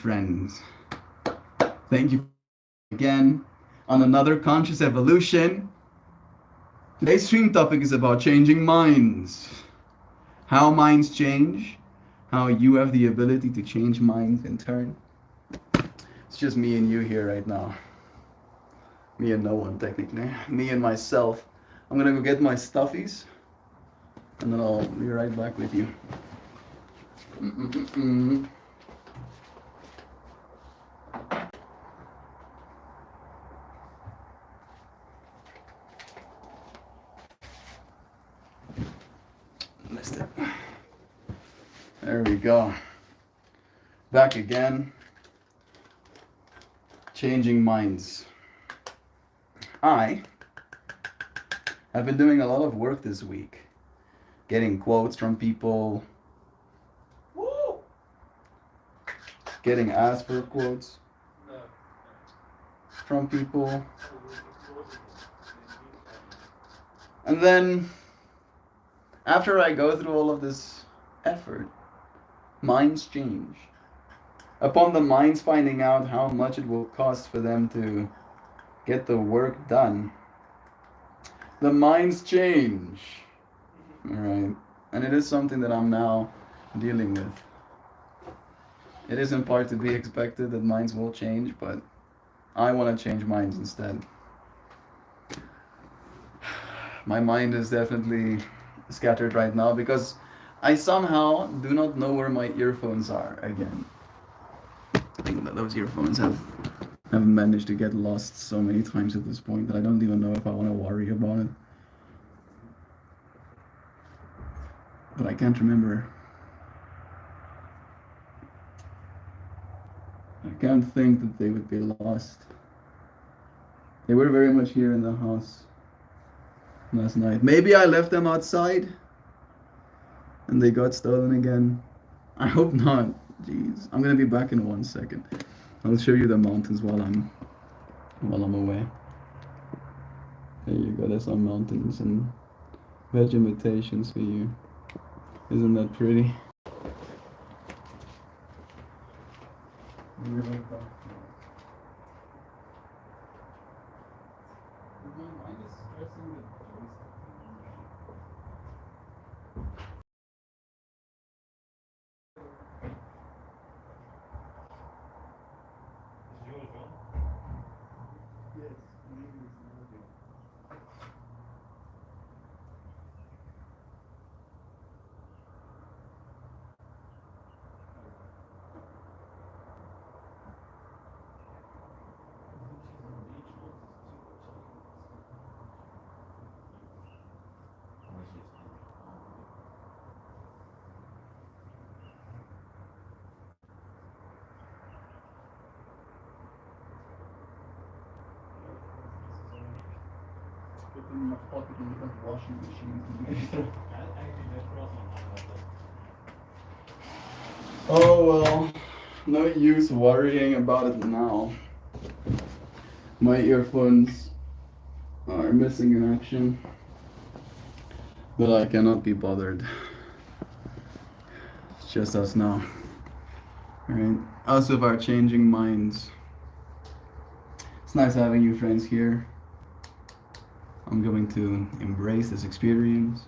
friends. Thank you again on another Conscious Evolution. Today's stream topic is about changing minds. How minds change, how you have the ability to change minds in turn. It's just me and you here right now. Me and no one, technically. Me and myself. I'm gonna go get my stuffies, and then I'll be right back with you. Missed it. There we go. Back again. Changing minds. I have been doing a lot of work this week. Getting quotes from people. Woo! Getting asked for quotes from people. And then, after I go through all of this effort, minds change. Upon the minds finding out how much it will cost for them to get the work done, the minds change. Alright. And it is something that I'm now dealing with. It is in part to be expected that minds will change, but I want to change minds instead. My mind is definitely scattered right now because I somehow do not know where my earphones are again. I think that those earphones have managed to get lost so many times at this point that I don't even know if I want to worry about it. But I can't remember. I can't think that they would be lost. They were very much here in the house last night. Maybe I left them outside and they got stolen again. I hope not. Jeez. I'm gonna be back in 1 second. I'll show you the mountains while I'm away. There you go, there's some mountains and vegetations for you. Isn't that pretty? In my pocket and you have washing machine. Oh well, no use worrying about it now. My earphones are missing in action, but I cannot be bothered. It's just us now. Alright, us with our changing minds. It's nice having you friends here. I'm going to embrace this experience.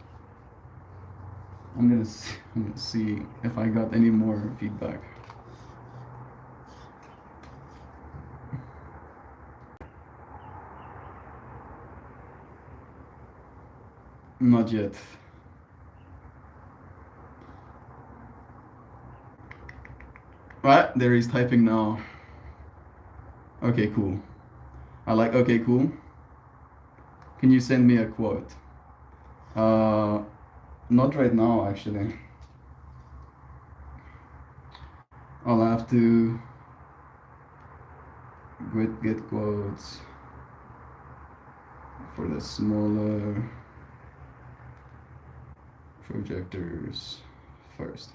I'm gonna see if I got any more feedback. Not yet. Right, there he's typing now. Okay, cool. I like okay, cool. Can you send me a quote? Not right now, actually. I'll have to get quotes for the smaller projectors first.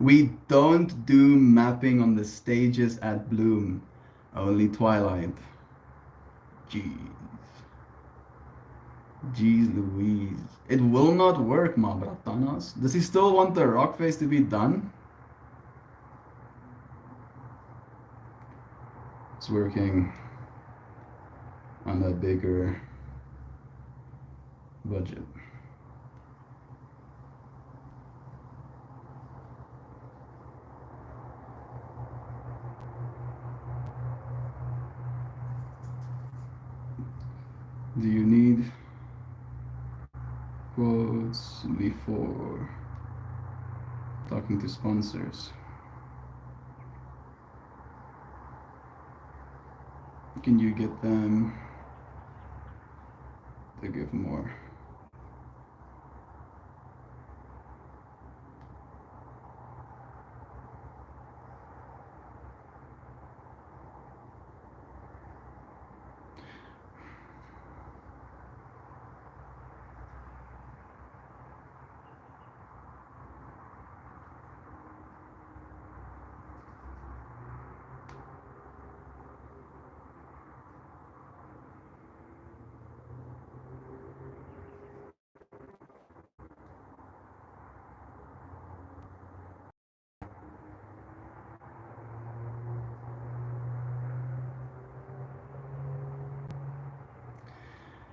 We don't do mapping on the stages at Bloom, only Twilight. Jeez. Jeez Louise. It will not work, Mabratanas. Does he still want the rock face to be done? It's working on a bigger budget. Do you need quotes before talking to sponsors? Can you get them to give more?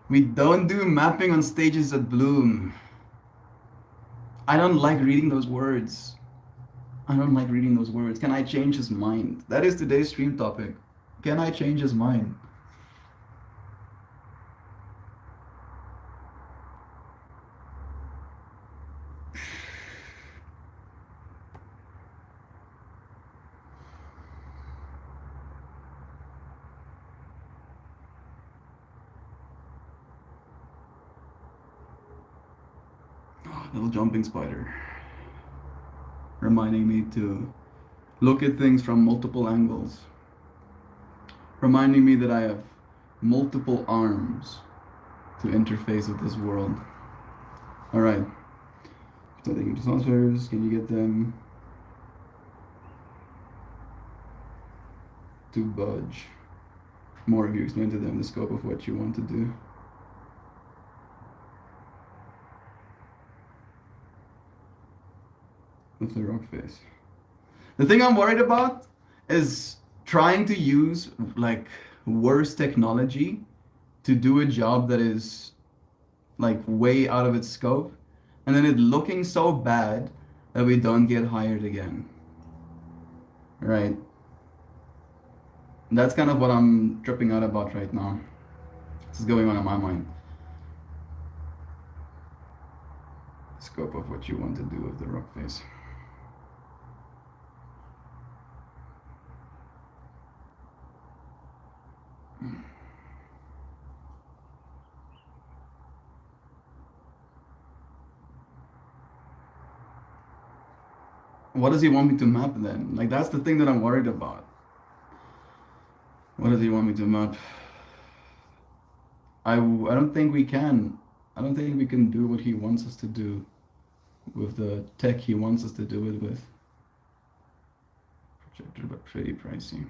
We don't do mapping on stages at Bloom. I don't like reading those words. I don't like reading those words. Can I change his mind? That is today's stream topic. Can I change his mind? Oh, little jumping spider. Reminding me to look at things from multiple angles. Reminding me that I have multiple arms to interface with this world. Alright. Studying sponsors, can you get them to budge? More of you explain to them the scope of what you want to do. With the rock face. The thing I'm worried about is trying to use like worse technology to do a job that is like way out of its scope, and then it looking so bad that we don't get hired again. Right? That's kind of what I'm tripping out about right now. This is going on in my mind. Scope of what you want to do with the rock face. What does he want me to map then? Like, that's the thing that I'm worried about. What does he want me to map? I don't think we can. I don't think we can do what he wants us to do with the tech he wants us to do it with. Projector, but pretty pricey.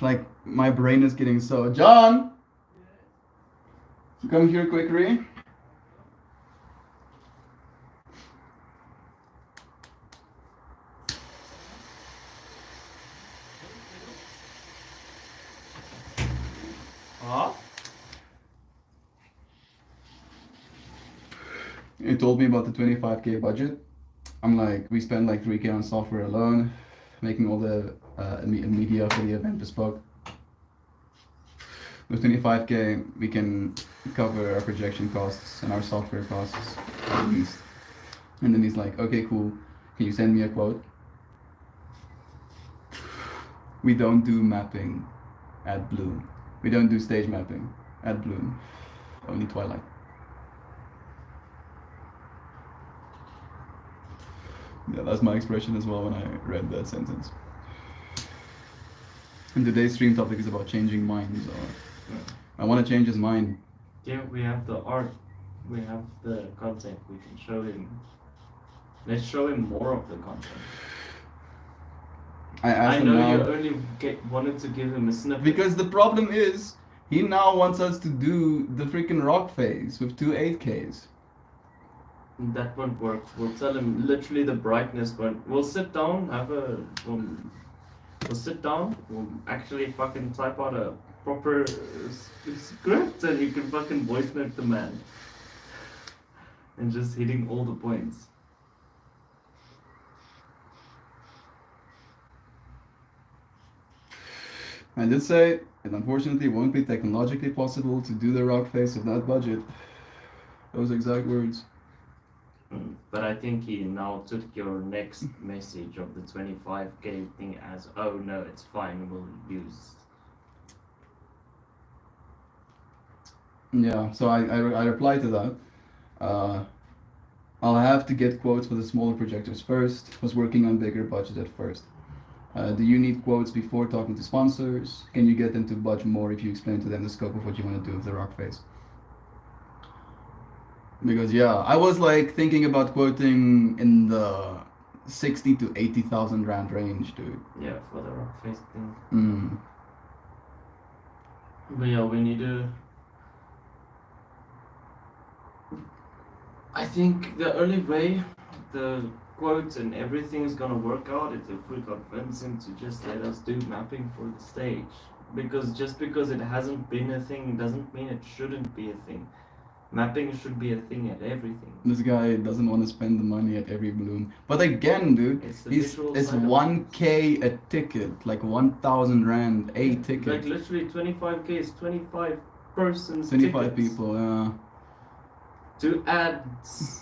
Like, my brain is getting so... John! Come here quickly. Huh? He told me about the 25K budget. I'm like, we spend like 3K on software alone, making all the media for the event bespoke. With 25K, we can cover our projection costs and our software costs at least. And then he's like, okay, cool. Can you send me a quote? We don't do mapping at Bloom. We don't do stage mapping at Bloom. Only Twilight. Yeah, that's my expression as well when I read that sentence. And today's stream topic is about changing minds. I want to change his mind. Yeah, we have the art, we have the content, we can show him. Let's show him more of the content. I asked I him know now, you only wanted to give him a snippet. because the problem is he now wants us to do the freaking rock phase with two 8Ks. That won't work. We'll tell him literally the brightness won't. We'll sit down, we'll sit down, we'll actually fucking type out a proper script and you can fucking voice note the man. And just hitting all the points. I did say it unfortunately won't be technologically possible to do the rock phase with that budget. Those exact words. But I think he now took your next message of the 25k thing as, oh no, it's fine, we'll use. Yeah, so I replied to that. I'll have to get quotes for the smaller projectors first. Was working on bigger budget at first. Do you need quotes before talking to sponsors? Can you get them to budge more if you explain to them the scope of what you want to do with the rock phase? Because yeah, I was like thinking about quoting in the 60 to 80,000 rand range, dude. Yeah, for the rock face thing. Mm. But yeah, we need to. I think the only way the quotes and everything is gonna work out is if we convince him to just let us do mapping for the stage. Because just because it hasn't been a thing doesn't mean it shouldn't be a thing. Mapping should be a thing at everything. This guy doesn't want to spend the money at every Bloom. But again, dude, It's the it's visual side of 1K a ticket, like 1,000 rand a Like ticket. literally 25k is 25 persons 25 tickets. people, yeah. To add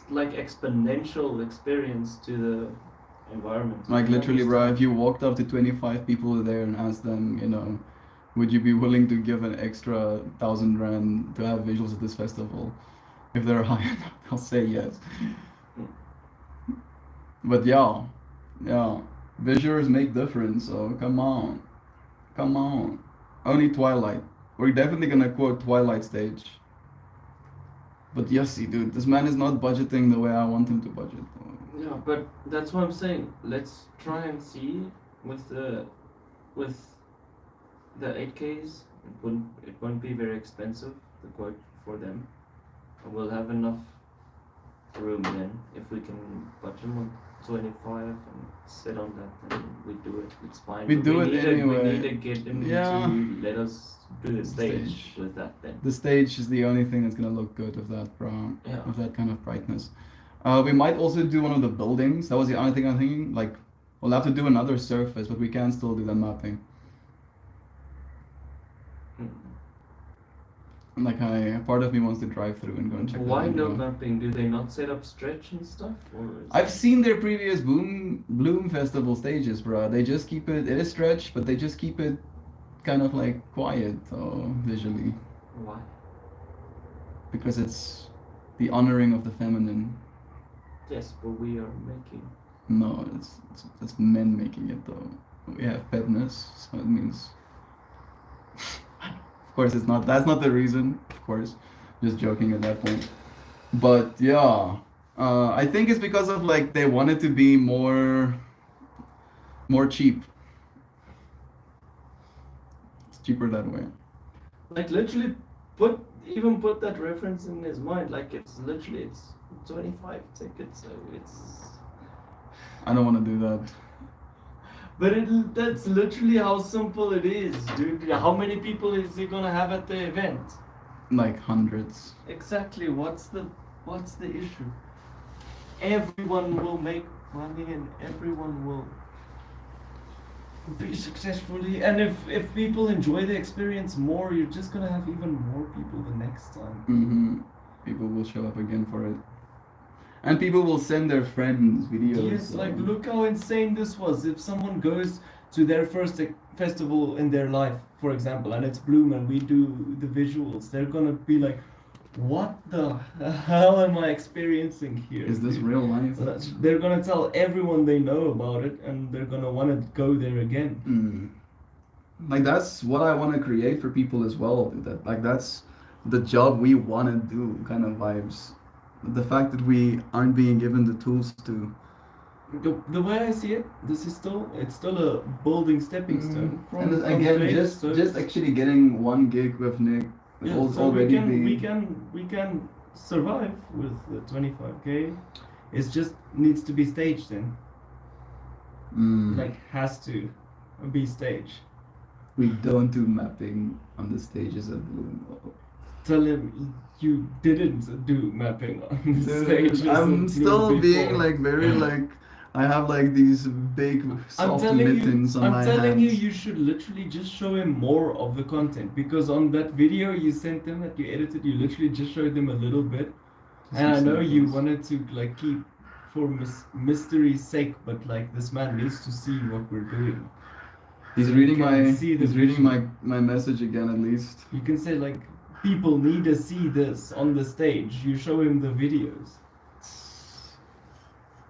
like exponential experience to the environment. Like literally, bro, if you walked up to 25 people there and asked them, you know, would you be willing to give an extra 1,000 rand to have visuals at this festival? If they're high enough, they'll say yes. But yeah, visuals make difference, so come on. Only Twilight. We're definitely gonna quote Twilight stage. But Yossi, dude, this man is not budgeting the way I want him to budget. Yeah, but that's what I'm saying. Let's try and see with the 8Ks. It won't be very expensive, the quote for them. We'll have enough room then if we can budget them on 25 and sit on that, then we do it. It's fine. We But do it need anyway. We need to get them Yeah. to let us do the stage Stage. with that then. The stage is the only thing that's gonna look good with that, bro. Yeah. With that kind of brightness. We might also do one of the buildings. That was the only thing I'm thinking. Like, we'll have to do another surface, but we can still do the mapping. Mm. Like, part of me wants to drive through and go and check. Why that no out. mapping? Do they not set up stretch and stuff? Or is I've seen their previous Bloom Festival stages, bro. They just keep it. It is stretched, but they just keep it kind of like quiet visually, why? because it's the honoring of the feminine. Yes, but we are making. No, it's men making it though. We have petness, so it means. Of course, it's not. That's not the reason. Of course, just joking at that point. But yeah, I think it's because of like they wanted to be more cheap. It's cheaper that way. Like literally put that reference in his mind. Like it's 25 tickets, so it's. I don't want to do that. But that's literally how simple it is, dude. How many people is he gonna have at the event? Like hundreds. Exactly. What's the issue? Everyone will make money and everyone will be successfully. And if people enjoy the experience more, you're just gonna have even more people the next time. People will show up again for it. And people will send their friends videos. Yes, like look how insane this was. If someone goes to their first festival in their life, for example, and it's Bloom and we do the visuals, they're gonna be like, what the hell am I experiencing here? Is this dude?" real life? They're gonna tell everyone they know about it and they're gonna want to go there again. Like that's what I want to create for people as well. That like that's the job we want to do, kind of vibes. The fact that we aren't being given the tools to. The way I see it, this is it's still a building stepping stone. And from again, faith, just so just actually getting one gig with Nick yeah, will so we already can be. we can survive with the 25k. It just needs to be staged then. Like has to be staged. We don't do mapping on the stages at Bloom. Tell him you didn't do mapping on the Dude, stages. I'm of still Bloom being before. like very like I have like these big soft mittens on my I'm telling hands. you should literally just show him more of the content because on that video you sent them that you edited, you literally just showed them a little bit, Just and I some know you snippets. wanted to like keep for mystery's sake, but like this man needs to see what we're doing. He's So reading you can my see the he's reading vision. my message again at least. You can say like people need to see this on the stage. You show him the videos.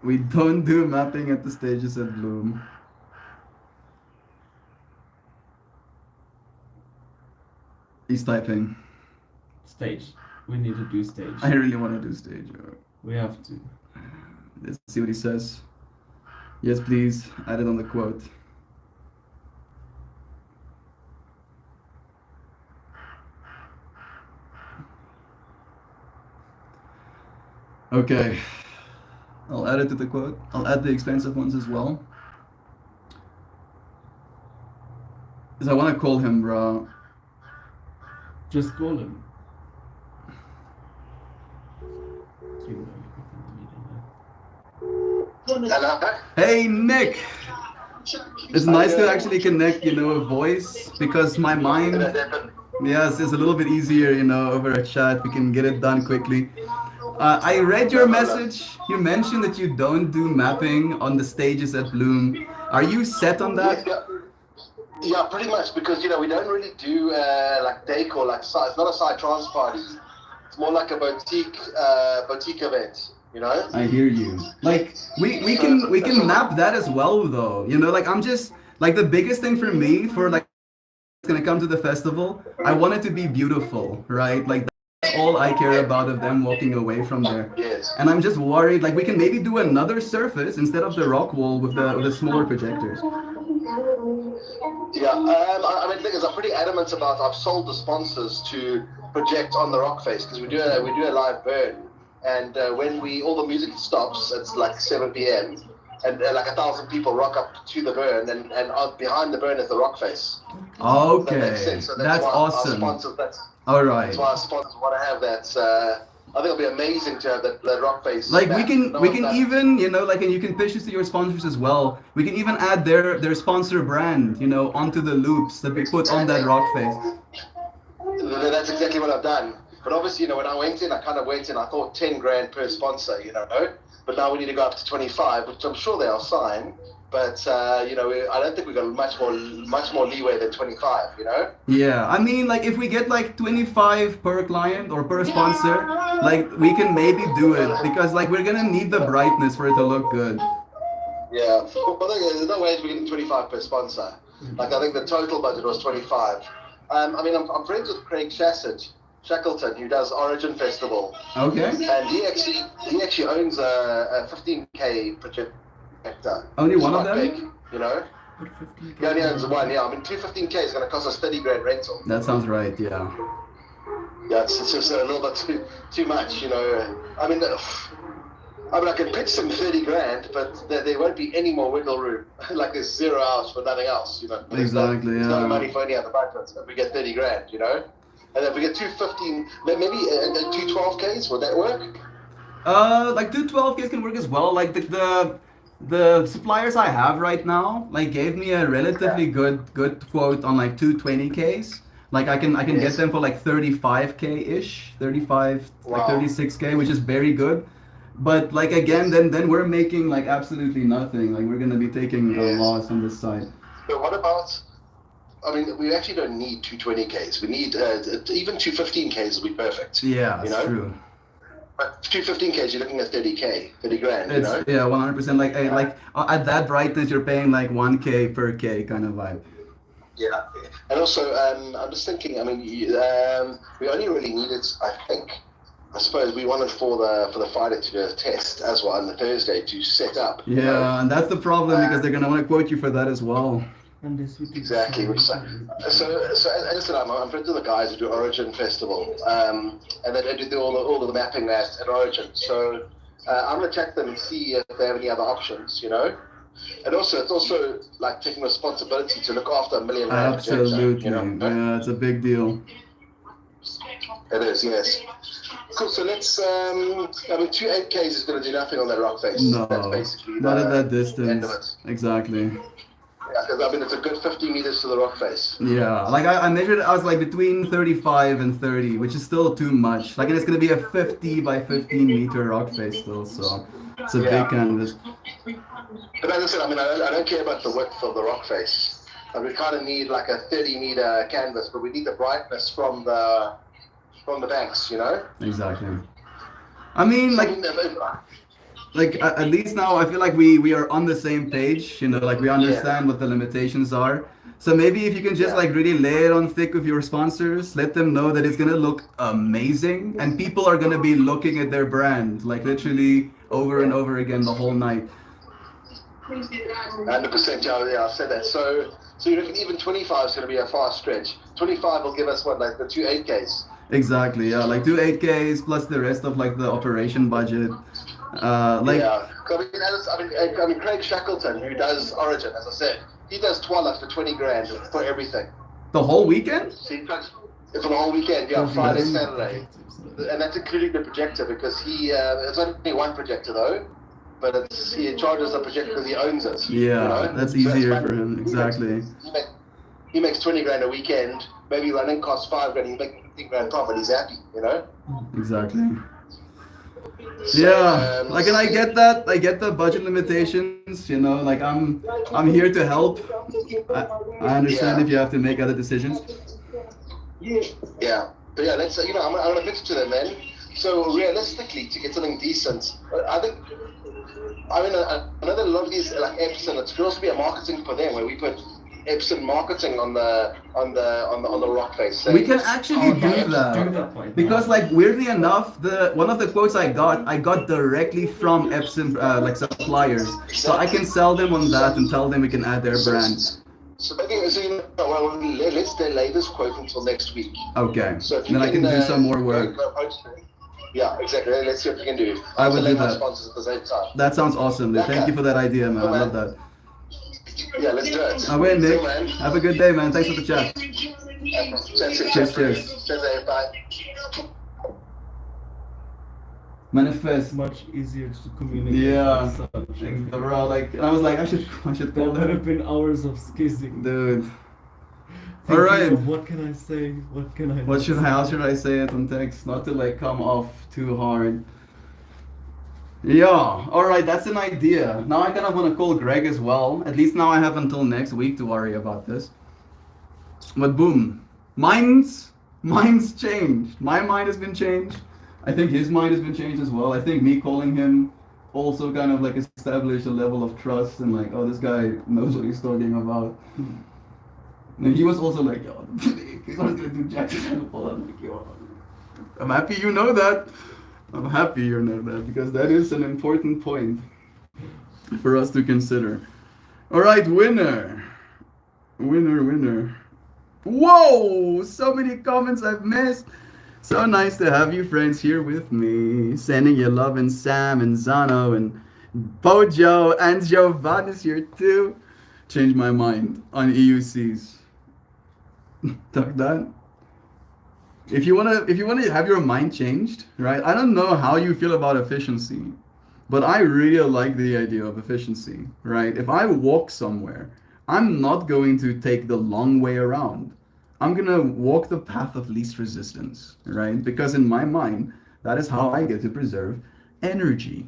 We don't do mapping at the stages at Bloom. He's typing. Stage. We need to do stage. I really want to do stage. We have to. Let's see what he says. Yes, please. Add it on the quote. Okay. I'll add it to the quote. I'll add the expensive ones as well. Because I want to call him, bro. Just call him. Hello? Hey, Nick! It's nice to actually connect, you know, a voice because my mind, yes, it's a little bit easier, you know, over a chat. We can get it done quickly. I read your message. You mentioned that you don't do mapping on the stages at Bloom. Are you set on that? Yeah, pretty much because we don't really do like decor, like it's not a side trance party. It's more like a boutique event. I hear you. Like we can map that as well though. You know, like I'm just like the biggest thing for me for like it's gonna come to the festival. I want it to be beautiful, right? Like that's all I care about of them walking away from there. Yes. And I'm just worried like we can maybe do another surface instead of the rock wall with the smaller projectors. Yeah, I mean, the thing is, I'm pretty adamant about. I've sold the sponsors to project on the rock face because we do a live burn, and when all the music stops, it's like 7 p.m. and like 1,000 people rock up to the burn, and behind the burn is the rock face. Okay, That makes sense. So that's why awesome. Our sponsors, All right. That's why our sponsors want to have that. I think it'll be amazing to have that rock face. Like we back. can No we one's can done it. even, you know, like, and you can pitch this to your sponsors as well. We can even add their sponsor brand, you know, onto the loops that we put on that rock face. That's exactly what I've done. But obviously, when I went in, I thought 10 grand per sponsor, But now we need to go up to 25, which I'm sure they'll sign. But I don't think we've got much more leeway than 25. Yeah, I mean, like if we get like 25 per client or per sponsor, like we can maybe do it because like we're gonna need the brightness for it to look good. Yeah, well, there's no way we're getting 25 per sponsor. Like I think the total budget was 25. I mean, I'm friends with Craig Shackleton, who does Origin Festival, Okay. and he actually owns a 15k projector. Only It's one of quite them? big, He only owns one. Yeah, I mean, 215k is going to cost us 30 grand rental. That sounds right. Yeah. Yeah, it's just a little bit too much. I mean, I can pitch some 30 grand, but there won't be any more wiggle room. Like there's 0 hours for nothing else. Exactly, There's no yeah. money for any other budgets. If we get 30 grand, and if we get 215, maybe 212ks, would that work? Like 212Ks can work as well. Like the suppliers I have right now, like gave me a relatively good quote on like 220Ks. Like I can Yes. get them for like 35K ish, 35, like Wow. 36K, which is very good. But like again, then we're making like absolutely nothing. Like we're gonna be taking a Yes. loss on this side. But what about? I mean, we actually don't need 220Ks. We need even 215Ks will be perfect. Yeah, You it's know? true. But 215Ks, you're looking at 30K, 30 grand. You It's know? yeah, 100%. Like at that brightness, you're paying like 1K per K kind of vibe. Yeah. And also, I'm just thinking. I mean, we only really needed, I suppose, we wanted for the fighter to do a test as well on the Thursday to set up. you know? Yeah, and that's the problem because they're gonna want to quote you for that as well. Exactly. So as I said, I'm friends with the guys who do Origin Festival, and they do all of the mapping at Origin. So I'm gonna check them and see if they have any other options. You know, and also it's also like taking responsibility to look after a $1 million projector, Absolutely. You know, Yeah, it's a big deal. it is. Yes. Cool. So let's. I mean, 2 8Ks is gonna do nothing on that rock face. No, That's basically not at that end of distance. it. Exactly. Yeah, because I mean it's a good 50 meters to the rock face. Yeah, like I measured it, I was like between 35 and 30, which is still too much. Like, and it's gonna be a 50 by 15 meter rock face still, so it's a Yeah. big canvas. But as I said, I mean, I don't care about the width of the rock face. We kind of need like a 30-meter canvas, but we need the brightness from the banks, you know? Exactly. I mean, So, at least now I feel like we are on the same page, you know, like we understand what the limitations are. So maybe if you can just like really lay it on thick with your sponsors, let them know that it's gonna look amazing and people are gonna be looking at their brand like literally over and over again the whole night. 100%, yeah, I said that. So you reckon even 25 is going to be a far stretch. 25 will give us what, like the 2 8Ks? Exactly, yeah, like 2 8Ks plus the rest of like the operation budget. Yeah. I mean, Craig Shackleton, who does Origin, as I said, he does Twilight for 20 grand for everything. The whole weekend? So he does it for the whole weekend, yeah, Oh, Friday, yes. Saturday. And that's including the projector because it's only one projector though, but he charges the projector because he owns it. Yeah, you know? that's So easier fine. for him, exactly. He makes 20 grand a weekend, maybe running costs 5 grand, he's making 15 grand profit, he's happy, you know? Exactly. So, Yeah, like, and I get that. I get the budget limitations. You know, like I'm here to help. I understand Yeah. if you have to make other decisions. Yeah, but yeah, let's I'm gonna pitch it to them then. So realistically, to get something decent, I think. I mean, I know that a lot of these like Epson, it could also be a marketing for them where we put Epson marketing on the rock face. We can actually do Do that that point. because, like, weirdly enough, the one of the quotes I got directly from Epson like suppliers, so I can sell them on that and tell them we can add their brand. So maybe let's delay this quote until next week. Okay, So if you then I can do some more work. Yeah, exactly. Let's see what we can do. I will delay do my that. sponsors at the same time. That sounds awesome. Dude. Thank you for that idea, man. I love that. Yeah, let's do it. I win, Nick. Cool, man. Have a good day, man. Thanks for the chat. Cheers. Cheers. Bye. Manifest. Much easier to communicate. Yeah. with such. And I was like, I should call There would her. have been hours of skizzing. Dude. Thinking Alright. of what can I say? What can I? What not should say? how should I say it on text? Not to like come off too hard. Yeah, alright, that's an idea. Now I kind of want to call Greg as well. At least now I have until next week to worry about this. But boom. Mine's changed. My mind has been changed. I think his mind has been changed as well. I think me calling him also kind of like established a level of trust and like, oh, this guy knows what he's talking about. And he was also like, yo, he's not gonna do Jackson. I'm like, yo, I'm happy you know that. I'm happy you know that because that is an important point for us to consider. All right, winner. Whoa, so many comments I've missed. So nice to have you friends here with me. Sending you love and Sam and Zano and Bojo and Giovanni's here too. Change my mind on EUCs. Talk that. If you wanna have your mind changed, right? I don't know how you feel about efficiency, but I really like the idea of efficiency, right? If I walk somewhere, I'm not going to take the long way around. I'm gonna walk the path of least resistance, right? Because in my mind, that is how I get to preserve energy.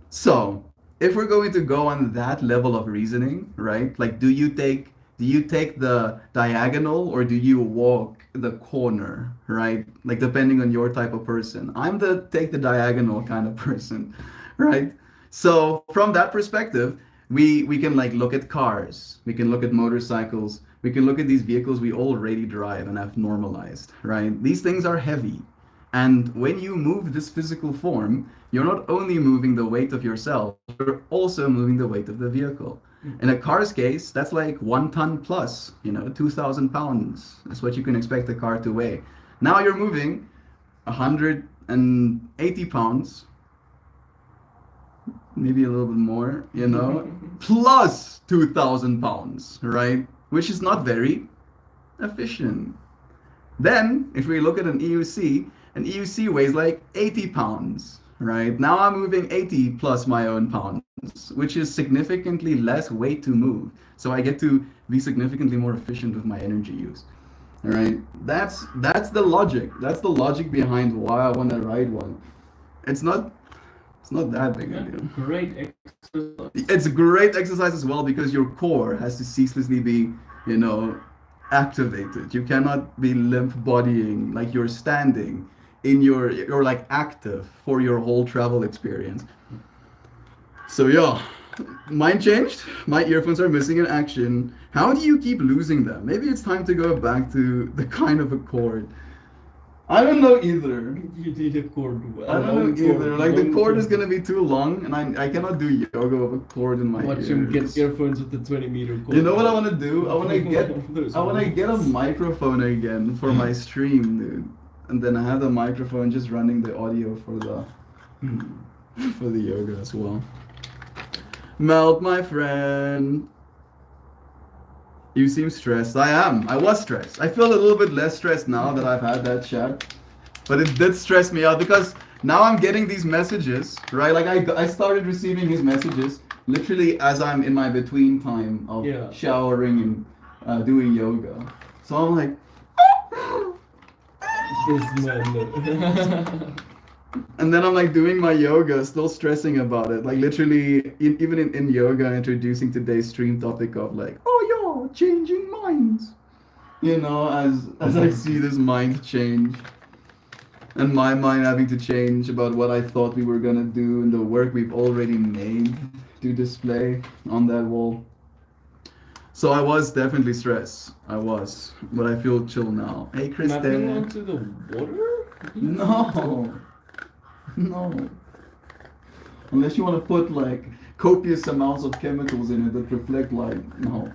So, if we're going to go on that level of reasoning, right? Like, do you take the diagonal or do you walk the corner, right? Like, depending on your type of person. I'm the take the diagonal kind of person, right? So, from that perspective, we can like look at cars, we can look at motorcycles, we can look at these vehicles we already drive and have normalized, right? These things are heavy. And when you move this physical form, you're not only moving the weight of yourself, you're also moving the weight of the vehicle. In a car's case, that's like 1 ton plus, 2,000 pounds. That's what you can expect a car to weigh. Now you're moving 180 pounds, maybe a little bit more, plus 2,000 pounds, right? Which is not very efficient. Then, if we look at an EUC weighs like 80 pounds, right? Now I'm moving 80 plus my own pounds, which is significantly less weight to move. So I get to be significantly more efficient with my energy use. All right? That's the logic. That's the logic behind why I want to ride one. It's not that big a deal. Great exercise. It's a great exercise as well because your core has to ceaselessly be, activated. You cannot be limp bodying like you're standing in you're like active for your whole travel experience. So yeah, mine changed. My earphones are missing in action. How do you keep losing them? Maybe it's time to go back to the kind of a cord. I don't know either. You need a cord. I don't know either. Like the cord is gonna be too long, and I cannot do yoga with a cord in my Watch ears. him get earphones with the 20-meter cord. You know what I want to do? I want to get a microphone again for my stream, dude. And then I have the microphone just running the audio for the yoga as well. Melt, my friend. You seem stressed. I am. I was stressed. I feel a little bit less stressed now that I've had that chat. But it did stress me out because now I'm getting these messages, right? Like I started receiving his messages literally as I'm in my between time of showering and doing yoga. So I'm like, This man. and then I'm like doing my yoga, still stressing about it. Like literally, even in yoga, introducing today's stream topic of like, oh yeah, changing minds. As I see this mind change, and my mind having to change about what I thought we were gonna do and the work we've already made to display on that wall. So I was definitely stressed. I was, but I feel chill now. Hey, Kristen. Mapping onto the water? No. Unless you want to put like copious amounts of chemicals in it that reflect light. No.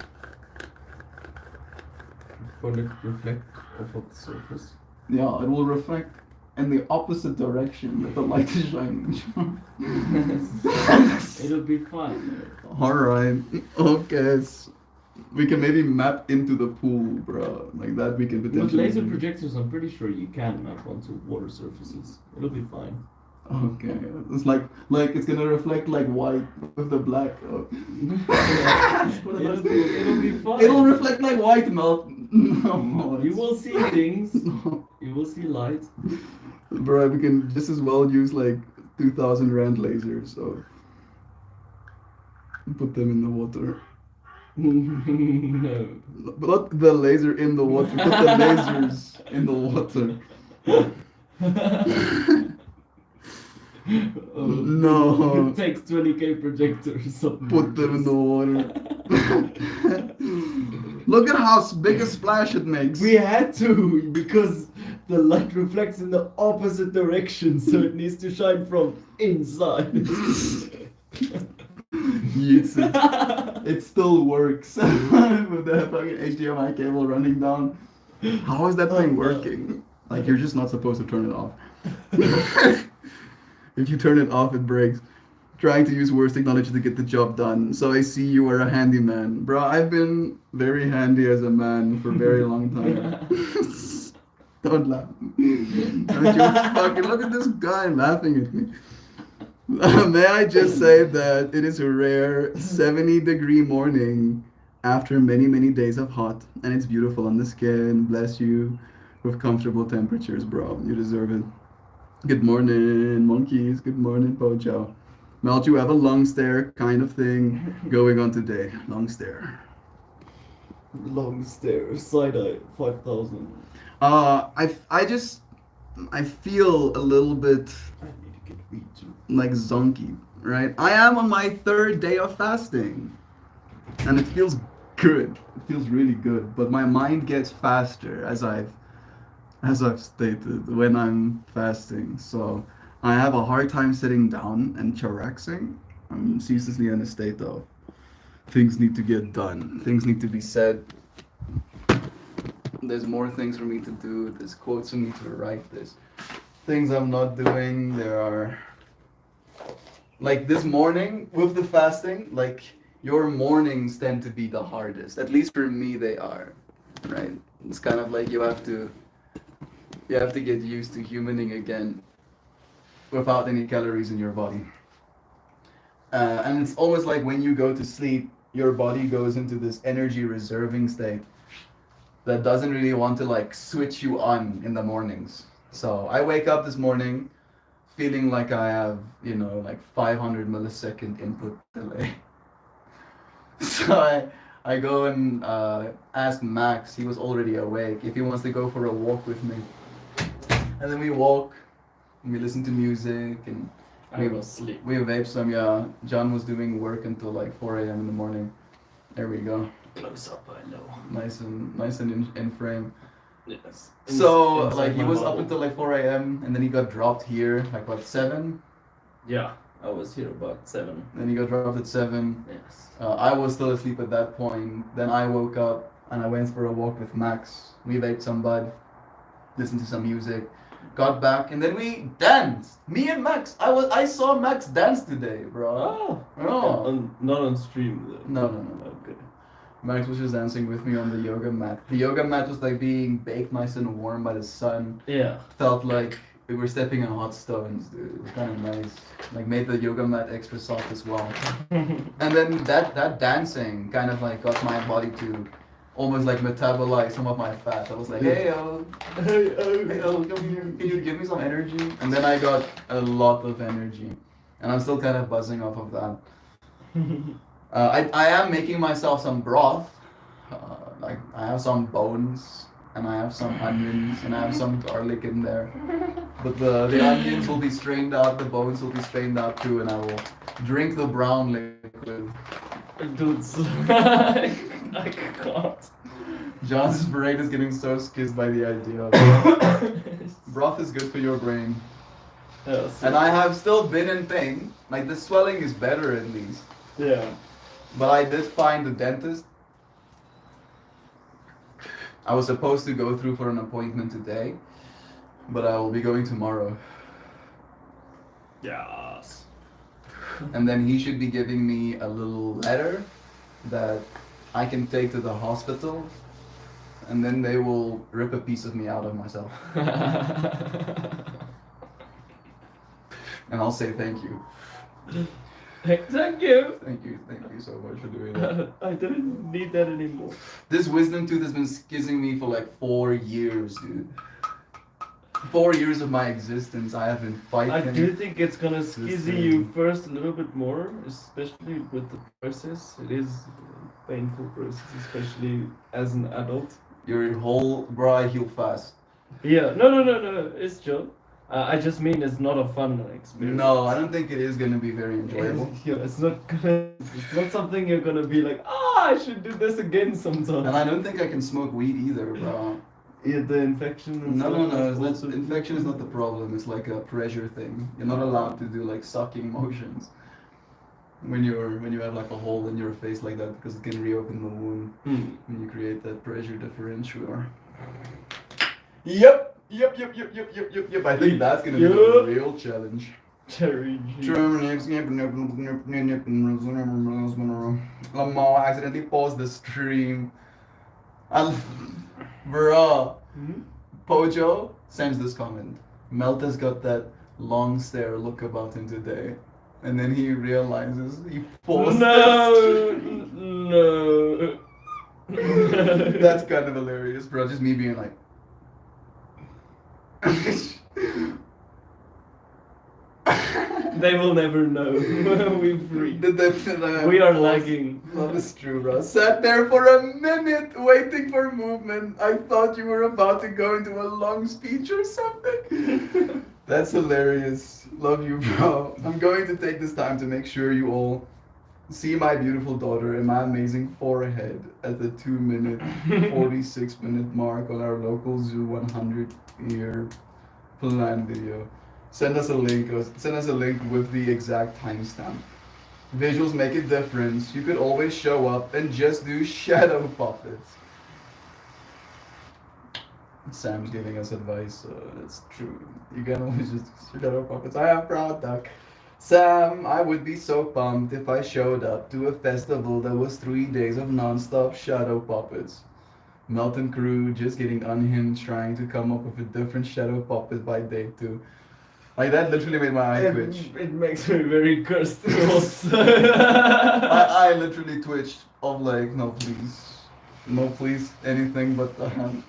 For it reflect off of the surface. Yeah, it will reflect in the opposite direction that the light is shining. It'll be fine. Alright. Okay. We can maybe map into the pool, bro. Like that we can potentially. With laser projectors, I'm pretty sure you can map onto water surfaces. It'll be fine. Okay, it's like it's gonna reflect like white with the black. Oh. It'll be fine. It'll reflect like white melt. No, You will see things. No. You will see light. Bro, we can just as well use like 2,000 rand lasers. So put them in the water. No. But not the laser in the water. Put the lasers in the water. No. It takes 20k projectors. Put them in the water. Look at how big a splash it makes. We had to because the light reflects in the opposite direction, so it needs to shine from inside. Yes, it still works with the fucking HDMI cable running down. How is that thing working? Like you're just not supposed to turn it off. If you turn it off, it breaks. Trying to use worse technology to get the job done. So I see you are a handyman. Bro, I've been very handy as a man for a very long time. Don't laugh. Don't you fucking look at this guy laughing at me. May I just say that it is a rare 70-degree morning after many, many days of hot, and it's beautiful on the skin. Bless you with comfortable temperatures, bro. You deserve it. Good morning, monkeys. Good morning, Pojo. Melt, you have a long stare kind of thing going on today. Long stare. Long stare, side eye, 5,000. I feel a little bit I need to get weed too. like zonky, right? I am on my third day of fasting, and it feels good. It feels really good, but my mind gets faster as I've stated when I'm fasting. So I have a hard time sitting down and chillaxing. I'm ceaselessly in a state of things need to get done, things need to be said. There's more things for me to do. There's quotes for me to write. There's things I'm not doing. There are like this morning with the fasting, like your mornings tend to be the hardest. At least for me they are. Right? It's kind of like you have to get used to humaning again without any calories in your body. And it's almost like when you go to sleep, your body goes into this energy reserving state that doesn't really want to like switch you on in the mornings. So I wake up this morning feeling like I have, like 500 millisecond input delay. So I go and ask Max, he was already awake, if he wants to go for a walk with me. And then we walk, and we listen to music, and I was asleep. we vape some, yeah. John was doing work until like 4 a.m. in the morning. There we go. Close up, I know. Nice and in frame. Yes. So Inside like he my was bubble. up until like 4 a.m. and then he got dropped here like what 7. Yeah, I was here about 7. Then he got dropped at 7. Yes. I was still asleep at that point. Then I woke up and I went for a walk with Max. We vaped some bud, listened to some music, got back, and then we danced. Me and Max. I saw Max dance today, bro. Oh. Oh. Not on stream though. No. Okay. Max was just dancing with me on the yoga mat. The yoga mat was like being baked nice and warm by the sun. Yeah. Felt like we were stepping on hot stones, dude. It was kind of nice. Like made the yoga mat extra soft as well. And then that dancing kind of like got my body to almost like metabolize some of my fat. I was like, hey yo, come here. Can you give me some energy? And then I got a lot of energy, and I'm still kind of buzzing off of that. I am making myself some broth. Like I have some bones and I have some onions and I have some garlic in there. But the onions will be strained out, the bones will be strained out too, and I will drink the brown liquid. Dude, I can't. John's brain is getting so skissed by the idea of it. Broth is good for your brain. Yes. And I have still been in pain. Like the swelling is better at least. Yeah. But I did find the dentist. I was supposed to go through for an appointment today, but I will be going tomorrow. Yes. And then he should be giving me a little letter that I can take to the hospital, and then they will rip a piece of me out of myself. And I'll say thank you. Thank you. Thank you so much for doing that. I didn't need that anymore. This wisdom tooth has been skizzing me for like 4 years, dude. 4 years of my existence, I have been fighting. I do think it's gonna This skizzy thing. you first a little bit more, especially with the process. It is a painful process, especially as an adult. Your whole bro, I heal fast. Yeah, no, it's chill. I just mean it's not a fun experience. No, I don't think it is gonna be very enjoyable. Yeah, it's not something you're gonna be like, I should do this again sometime. And I don't think I can smoke weed either, bro. Yeah, the infection and No, stuff. no, no. also- Infection is not the problem. It's like a pressure thing. You're not allowed to do like sucking motions when you have like a hole in your face like that because it can reopen the wound Hmm. when you create that pressure differential. Yep. I think that's gonna be the Yep. real challenge. Cherry G. Lamar accidentally paused the stream. Bruh. Hmm? Pojo sends this comment. Melta's got that long stare look about him today. And then he realizes he paused the No, stream. no. That's kind of hilarious, bro. Just me being like. They will never know. We've reached. We are lagging. That is true, bro. Sat there for a minute waiting for movement. I thought you were about to go into a long speech or something. That's hilarious. Love you, bro. I'm going to take this time to make sure you all see my beautiful daughter and my amazing forehead at the 2-minute, 46-minute mark on our local Zoo 100-year plan video. Send us a link. Send us a link with the exact timestamp. Visuals make a difference. You could always show up and just do shadow puppets. Sam's giving us advice. That's true. You can always just shadow puppets. I am proud, Duck. Sam, I would be so pumped if I showed up to a festival that was 3 days of non-stop shadow puppets. Melton crew just getting unhinged, trying to come up with a different shadow puppet by day 2. Like that literally made my eye twitch. It makes me very cursed thoughts. I literally twitched of like, no please, anything but the hand.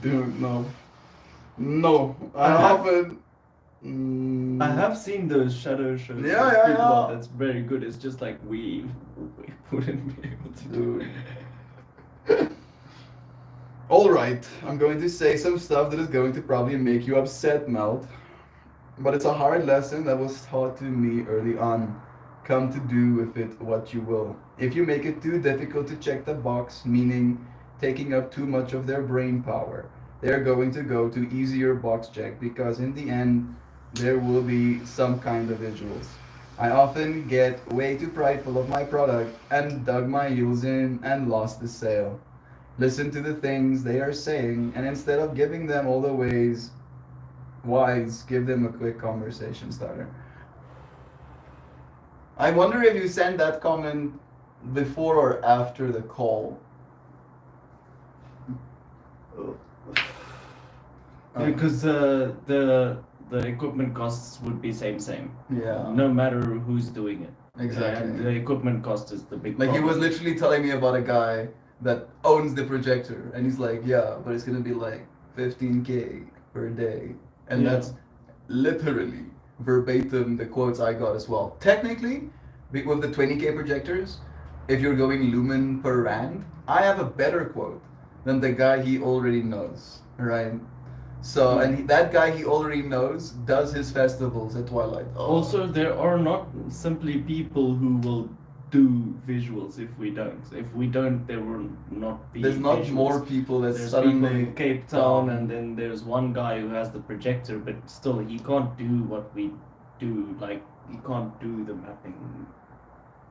Dude, no. I have seen those shadow shows. Yeah. That's very good. It's just like we wouldn't be able to do it. Alright, I'm going to say some stuff that is going to probably make you upset, Melt. But it's a hard lesson that was taught to me early on. Come to do with it what you will. If you make it too difficult to check the box, meaning taking up too much of their brain power, they're going to go to easier box check because in the end, there will be some kind of visuals. I often get way too prideful of my product and dug my heels in and lost the sale. Listen to the things they are saying, and instead of giving them all the whys, give them a quick conversation starter. I wonder if you sent that comment before or after the call. Because the equipment costs would be same. Yeah. No matter who's doing it. Exactly. And the equipment cost is the big Like he problem. was literally telling me about a guy that owns the projector, and he's like, yeah, but it's gonna be like 15K per day, and Yeah. that's literally verbatim the quotes I got as well. Technically, with the 20K projectors, if you're going lumen per rand, I have a better quote than the guy he already knows, right? So, and that guy he already knows does his festivals at Twilight. Also, there are not simply people who will do visuals if we don't. If we don't, there will not be. There's not visuals. more people that There's suddenly people in Cape Town, and then there's one guy who has the projector, but still he can't do what we do. Like he can't do the mapping.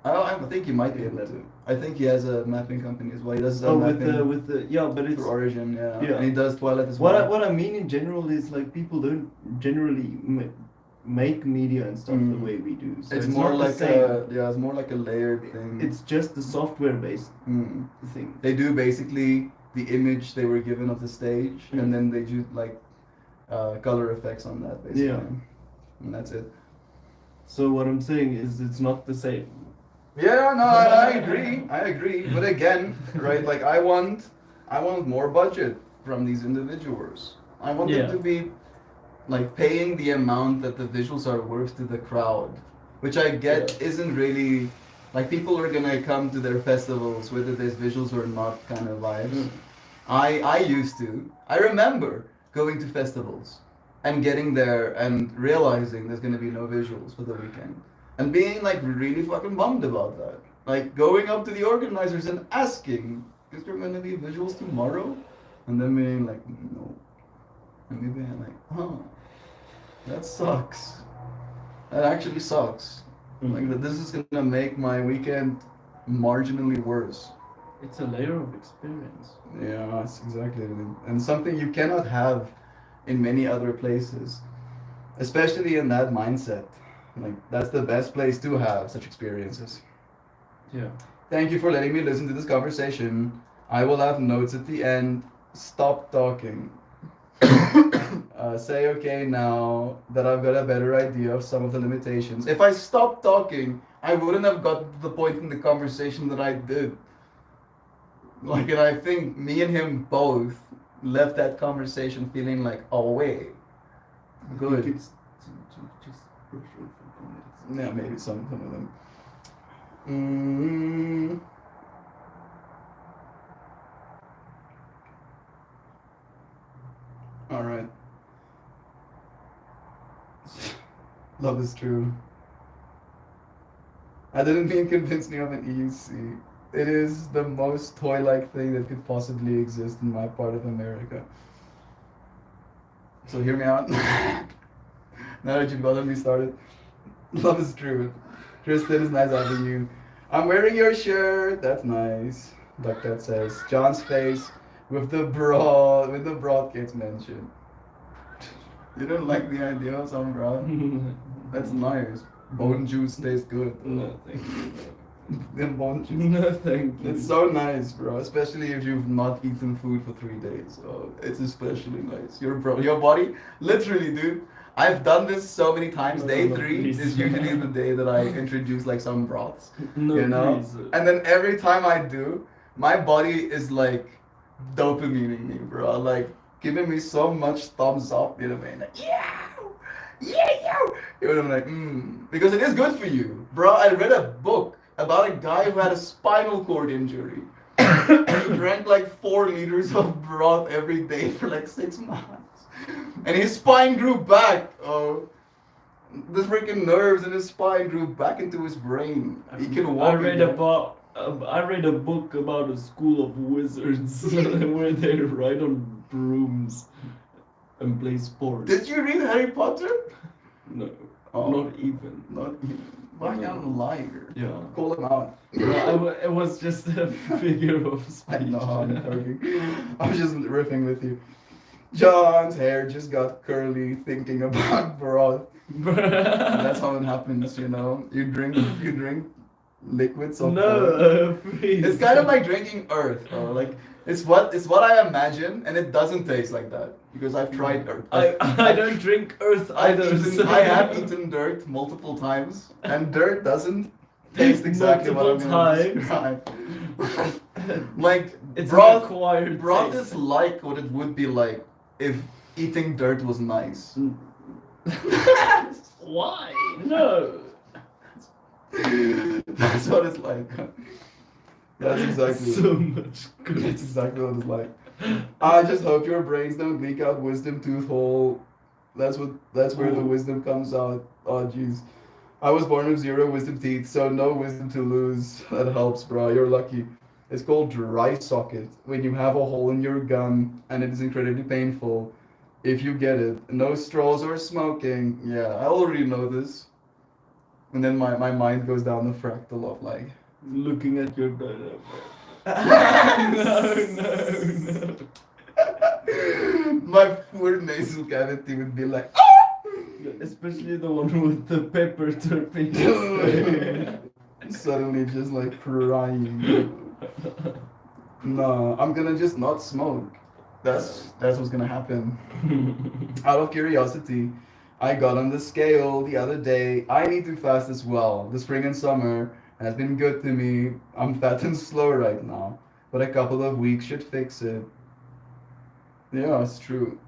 I think he might be able to. I think he has a mapping company as well. He does with mapping the yeah, but it's through Origin, yeah. Yeah. And he does Twilight as well. what I mean in general is like people don't generally make media and stuff the way we do. So it's more not like the same. it's more like a layered thing. It's just the software based Mm. thing. They do basically the image they were given of the stage, and then they do like color effects on that basically. Yeah. And that's it. So what I'm saying is it's not the same. Yeah, no, I agree. But again, right, like I want more budget from these individuals. I want them to be like paying the amount that the visuals are worth to the crowd, which I get isn't really like people are gonna come to their festivals whether there's visuals or not kind of vibes. I used to. I remember going to festivals and getting there and realizing there's gonna be no visuals for the weekend. And being like really fucking bummed about that. Like going up to the organizers and asking, is there gonna be visuals tomorrow? And then being like, no. And me being like, huh, that sucks. That actually sucks. Like that this is gonna make my weekend marginally worse. It's a layer of experience. Yeah, that's exactly it. And something you cannot have in many other places. Especially in that mindset. Like that's the best place to have such experiences. Yeah. Thank you for letting me listen to this conversation. I will have notes at the end. Stop talking. Say okay now that I've got a better idea of some of the limitations. If I stopped talking, I wouldn't have got to the point in the conversation that I did. Like, and I think me and him both left that conversation feeling like, oh wait, I good. think it's to just Russian food comedies. Yeah, maybe some of them. Mm. All right. Love is true. I didn't mean convince me of an EUC. It is the most toy-like thing that could possibly exist in my part of America. So hear me out. Now that you've gotten me started. Love is true. Tristan is nice having you. I'm wearing your shirt. That's nice. Like that says. John's face with the broad gets mentioned. You don't like the idea of some broad? That's nice. Bone juice tastes good. No, thank you. Them bone juice. No, thank you. It's so nice, bro. Especially if you've not eaten food for 3 days. Oh, it's especially nice. Your body, literally, dude. I've done this so many times. No, Day no, 3 please. is usually the day that I introduce like some broths. No, You know? please. And then every time I do, my body is like dopamining me, bro. Like giving me so much thumbs up, you know what I mean? Like, yeah! Yeah! You know what I'm like, because it is good for you. Bro, I read a book about a guy who had a spinal cord injury. And he drank like 4 liters of broth every day for like 6 months. And his spine grew back. Oh, the freaking nerves in his spine grew back into his brain. He can walk. I read again. I read a book about a school of wizards where they ride on brooms and play sports. Did you read Harry Potter? No, Oh. not even. Not even. Why No. are you a liar? Yeah. Call him out. It was just a figure of speech. I know, I'm joking. I was just riffing with you. John's hair just got curly thinking about broth. And that's how it happens, you know. You drink liquids of earth. No, please. It's kind of like drinking earth, bro. Like it's what I imagine, and it doesn't taste like that because I've tried earth. I don't drink earth either. so- I have eaten dirt multiple times, and dirt doesn't taste exactly what I'm Multiple gonna describe. Like It's broth, an acquired broth taste. is like what it would be like if eating dirt was nice. Why? No. That's what it's like. That's exactly. So much That's good. exactly what it's like. I just hope your brains don't leak out wisdom tooth hole. That's where the Ooh. wisdom comes out. Oh jeez. I was born with 0 wisdom teeth, so no wisdom to lose. That helps, bro. You're lucky. It's called dry socket when you have a hole in your gum and it is incredibly painful. If you get it, no straws or smoking. Yeah, I already know this. And then my mind goes down the fractal of like. Looking at your data. No. My poor nasal cavity would be like, Especially the one with the pepper terpenes. suddenly just like crying. No, I'm gonna just not smoke. That's what's gonna happen. Out of curiosity, I got on the scale the other day. I need to fast as well. The spring and summer has been good to me. I'm fat and slow right now, but a couple of weeks should fix it. Yeah, it's true.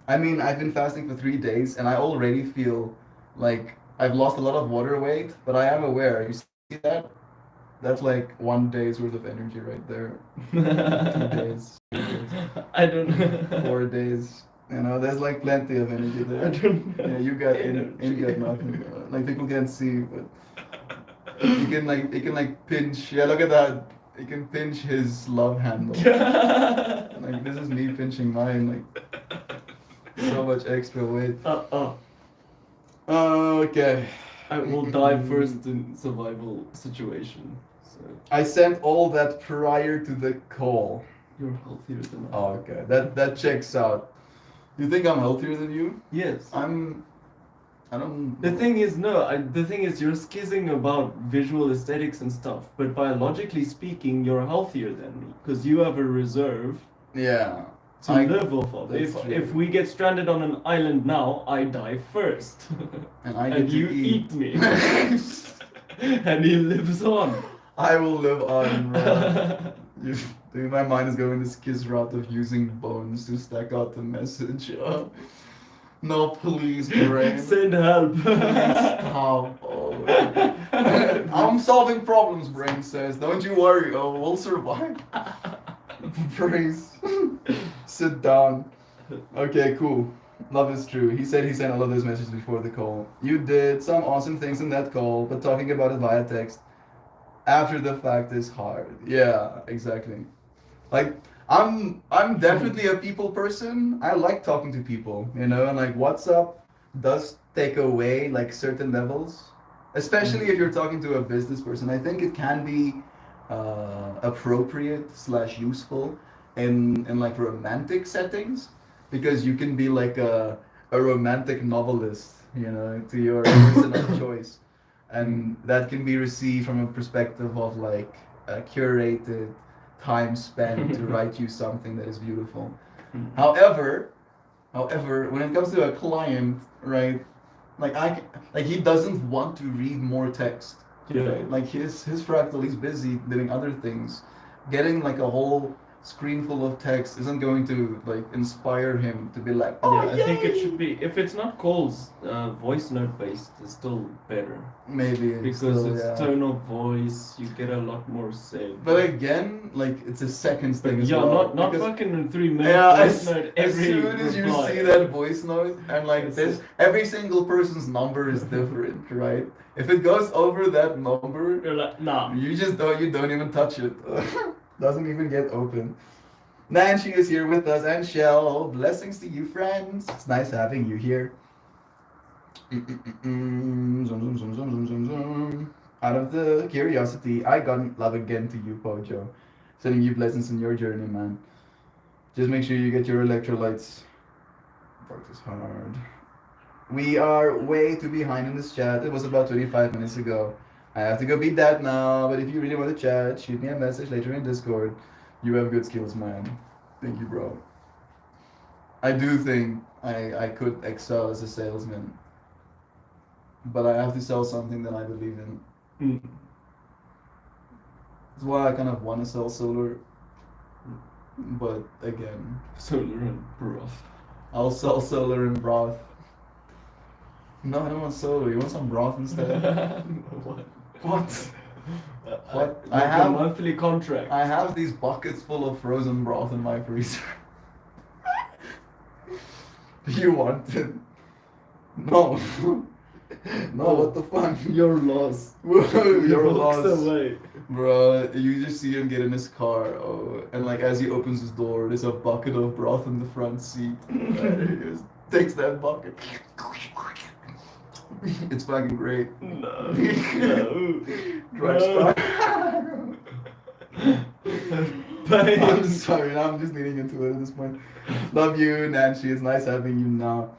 I mean, I've been fasting for 3 days and I already feel like I've lost a lot of water weight, but I am aware. You see that? That's like 1 day's worth of energy right there. 2 days, 3 days, I don't know. 4 days. You know, there's like plenty of energy I there. don't know. Yeah, you got Energy. you got nothing. Like people can't see, but you can like pinch. Yeah, look at that. You can pinch his love handle. Like this is me pinching mine. Like so much extra weight. Okay. I will die first in survival situation. So I sent all that prior to the call. you're healthier than I. Oh, okay. That checks out. You think I'm healthier than you? Yes. I don't. The thing is, the thing is, you're skizzing about visual aesthetics and stuff, but biologically speaking, you're healthier than me because you have a reserve Yeah. to live off of. that's true. If we get stranded on an island now, I die first, And I get and to you eat me, and he lives on. I will live on, bro. Dude, my mind is going this kiss route of using bones to stack out the message. No, please, brain. Send help. Stop. Oh. I'm solving problems, brain says. Don't you worry. Oh, we'll survive. Praise. Sit down. Okay, cool. Love is true. He said he sent all of those messages before the call. You did some awesome things in that call, but talking about it via text after the fact is hard. Yeah, exactly. Like I'm definitely a people person. I like talking to people, you know, and like WhatsApp does take away like certain levels, especially if you're talking to a business person. I think it can be appropriate slash useful in like romantic settings because you can be like a romantic novelist, you know, to your person of choice, and that can be received from a perspective of like a curated time spent to write you something that is beautiful. However, when it comes to a client, right, like like he doesn't want to read more text. Yeah. Right? Like his fractal, he's busy doing other things. Getting like a whole screen full of text isn't going to like inspire him to be like, oh Yeah, I think it yay!" should be, if it's not calls, voice note based is still better. Maybe it's Because still, it's yeah. tone of voice, you get a lot more said. But again, like it's a seconds thing as yeah, well. not because- fucking in 3 minutes. Yeah, voice note as every soon as you reply. see that voice note, and like Yes. this, every single person's number is different, right? If it goes over that number, You're like, nah. you don't even touch it. Doesn't even get open. Nancy is here with us, and Shell. Blessings to you, friends. It's nice having you here. Zoom, zoom, zoom, zoom, zoom, zoom, zoom. Out of the curiosity, I got love again to you, Pojo. Sending you blessings in your journey, man. Just make sure you get your electrolytes. Practice hard. We are way too behind in this chat. It was about 25 minutes ago. I have to go beat that now, but if you really want to chat, shoot me a message later in Discord. You have good skills, man. Thank you, bro. I do think I could excel as a salesman, but I have to sell something that I believe in. Mm. That's why I kind of want to sell solar, but again, Solar and broth. I'll sell solar and broth. No, I don't want solar. You want some broth instead? What? What? What? Like I have- a monthly contract. I have these buckets full of frozen broth in my freezer. Do you want it? No. No, what the fuck? Your loss. Your Walks loss. away. Bro, you just see him get in his car, oh, and like as he opens his door, there's a bucket of broth in the front seat. He just takes that bucket. It's fucking great. No. No. Drives No. by. I'm Pain. sorry, now I'm just leaning into it at this point. Love you, Nancy. It's nice having you now.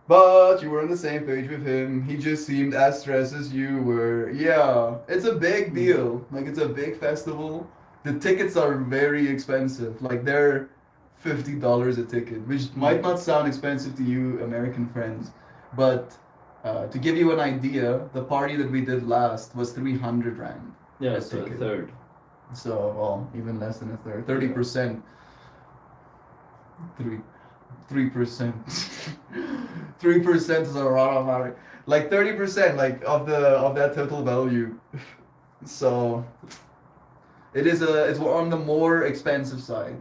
But you were on the same page with him. He just seemed as stressed as you were. Yeah, it's a big deal. Like, it's a big festival. The tickets are very expensive. Like, they're $50 a ticket, which might not sound expensive to you, American friends. But to give you an idea, the party that we did last was 300 Rand. Yeah, A so a ticket. third. So, well, even less than a third. 30%. 3%. 3% is a lot of money. Like 30%, like of that total value. So it's on the more expensive side.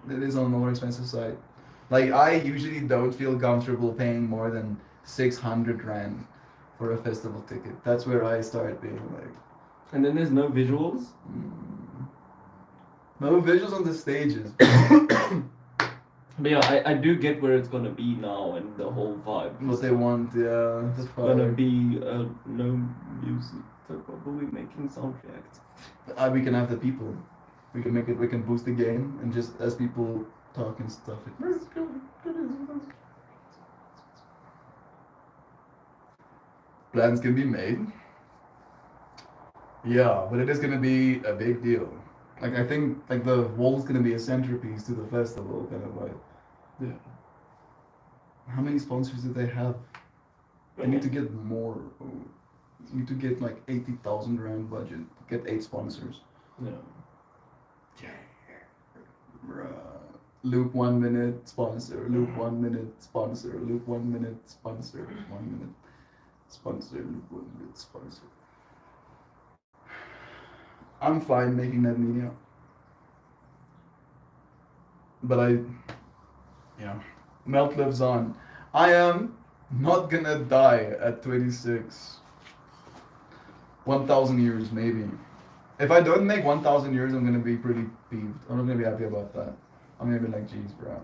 It is on the more expensive side. Like I usually don't feel comfortable paying more than 600 Rand for a festival ticket. That's where I start being like, And then there's no visuals. no visuals on the stages. But yeah, I do get where it's gonna be now and the whole vibe. What they want, yeah. It's gonna be no music. They're probably making sound reacts. We can have the people. We can make it. We can boost the game and just as people talk and stuff. Plans can be made. Yeah, but it is gonna be a big deal. Like I think, like the wall's gonna be a centerpiece to the festival, kind of like. Yeah. How many sponsors do they have? They need to get more. You need to get like 80,000 Rand budget. Get 8 sponsors. Yeah. Yeah. Bruh. Luke 1 minute sponsor. Luke 1 minute sponsor. Luke 1 minute sponsor. 1 minute sponsor. Luke 1 minute sponsor. I'm fine making that media. But yeah, Melt lives on. I am not gonna die at 26. 1,000 years, maybe. If I don't make 1,000 years, I'm gonna be pretty peeved. I'm not gonna be happy about that. I'm gonna be like, geez, bro.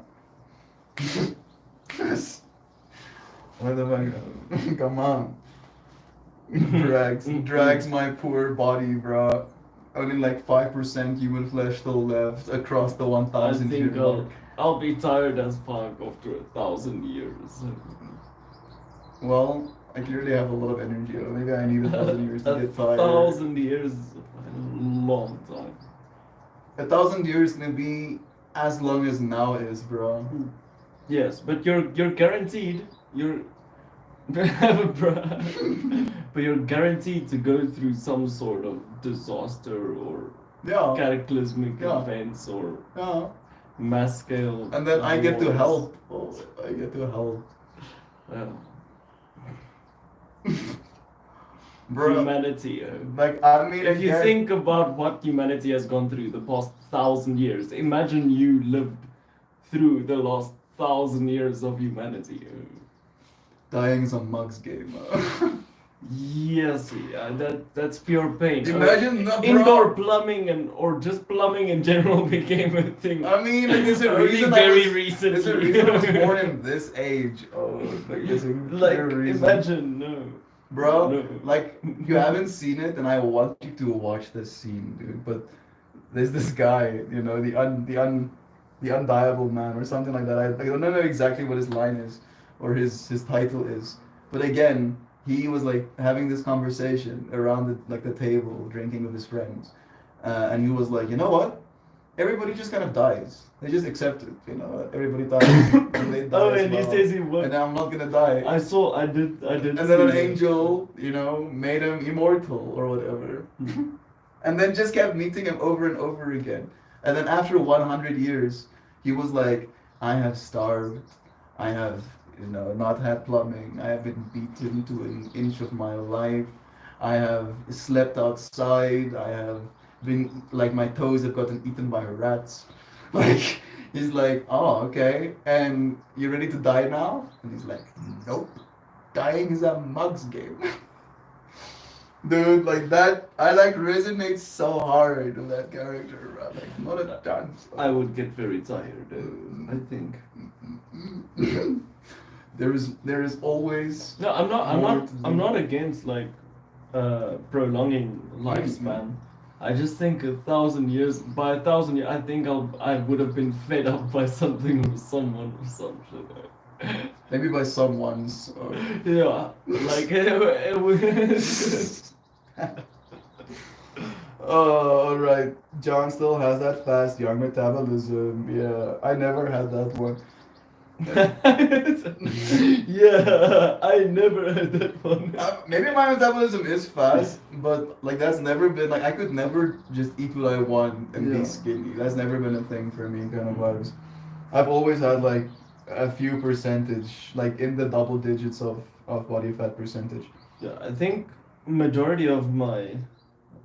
What the fuck? Come on. Drags my poor body, bro. Only like 5% human flesh still left across the I 1,000 year think mark. I'll be tired as fuck after 1,000 years. Well, I clearly have a lot of energy. Or maybe I need 1,000 years to get tired. 1,000 years is a long time. 1,000 years gonna be as long as now is, bro. Yes, but you're guaranteed but you're guaranteed to go through some sort of disaster or Yeah. cataclysmic Yeah. events or Yeah. mass scale. And then I get to wars. help. Oh, I get to help. Yeah. Bro. Humanity. Like, I mean, If you again- think about what humanity has gone through the past 1,000 years, imagine you lived through the last 1,000 years of humanity. Dying is a mug's game. Yes, yeah, that's pure pain. Imagine that, bro. Indoor plumbing or just plumbing in general became a thing. I mean, like, there's a Only reason very I was, recently. There's a reason I was born in this age. Oh, like, there's a Like, clear reason. imagine, no. Bro, No. like, you haven't seen it, and I want you to watch this scene, dude. But there's this guy, you know, the undiable man, or something like that. I don't know exactly what his line is, or his title is. But again, he was like having this conversation around the table, drinking with his friends, and he was like, you know what? Everybody just kind of dies. They just accept it, you know. Everybody dies. And they die Oh, as and he well. says he won't. And I'm not gonna die. I did. And then see an that. angel, you know, made him immortal or whatever. And then just kept meeting him over and over again. And then after 100 years, he was like, I have starved. I have, you know, not had plumbing. I have been beaten to an inch of my life. I have slept outside. I have been, like, my toes have gotten eaten by rats. Like, he's like, oh, okay. And you ready to die now? And he's like, nope. Dying is a mug's game. Dude, like that, I like resonate so hard with that character, bro. Like, not a chance. I would get very tired, I think. There is always No, I'm more not. to I'm do. not against like prolonging lifespan. I just think 1,000 years. By 1,000 years, I think I would have been fed up by something or someone or some shit. maybe by someone's. Yeah, like it would. Oh, all right. John still has that fast young metabolism. Yeah, I never had that one. Yeah, I never had that one. Maybe my metabolism is fast, but like that's never been like I could never just eat what I want and Yeah. be skinny. That's never been a thing for me, kind of vibes. I've always had like a few percentage, like in the double digits of body fat percentage. Yeah, I think majority of my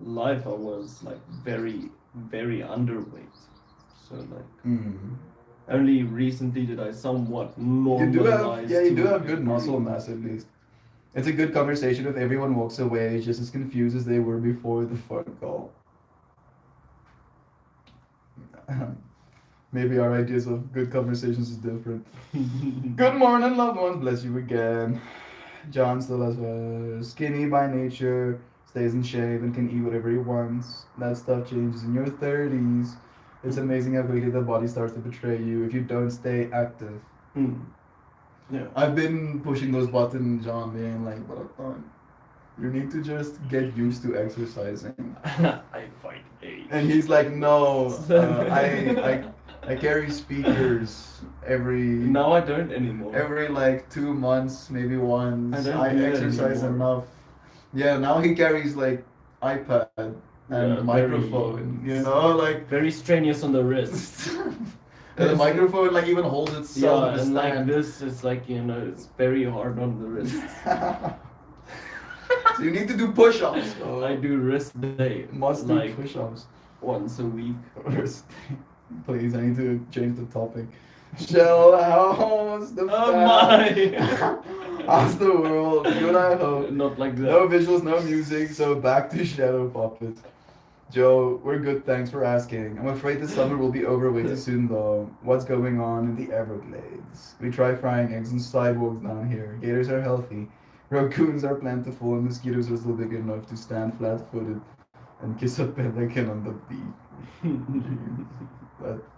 life I was like very, very underweight. So like only recently did I somewhat You do have, normalize. yeah, you to do have a good muscle degree. mass at least. It's a good conversation if everyone walks away just as confused as they were before the phone call. Maybe our ideas of good conversations is different. Good morning, loved ones. Bless you again. John still has skinny by nature, stays in shape, and can eat whatever he wants. That stuff changes in your 30s. It's amazing how quickly the body starts to betray you if you don't stay active. Yeah. I've been pushing those buttons, John, being like, but you need to just get used to exercising. I fight age. And he's like, no, I carry speakers every Now I don't anymore. like 2 months, maybe once. I don't I do that exercise anymore. enough. Yeah, now he carries like iPad and Yeah, microphone, you know, like Very strenuous on the wrist. And the microphone like even holds itself Yeah, in a and like stand. this, it's like, you know, it's very hard on the wrist. So you need to do push-ups. I do wrist day. Must do like push-ups. once a week. Please, I need to change the topic. Shell, how's the Oh my! How's the world? Good, I hope. Not like that. No visuals, no music, so back to Shadow Puppet. Joe, we're good, thanks for asking. I'm afraid the summer will be over way too soon though. What's going on in the Everglades? We try frying eggs on sidewalks down here. Gators are healthy. Raccoons are plentiful and mosquitoes are still big enough to stand flat-footed and kiss a pelican on the beach.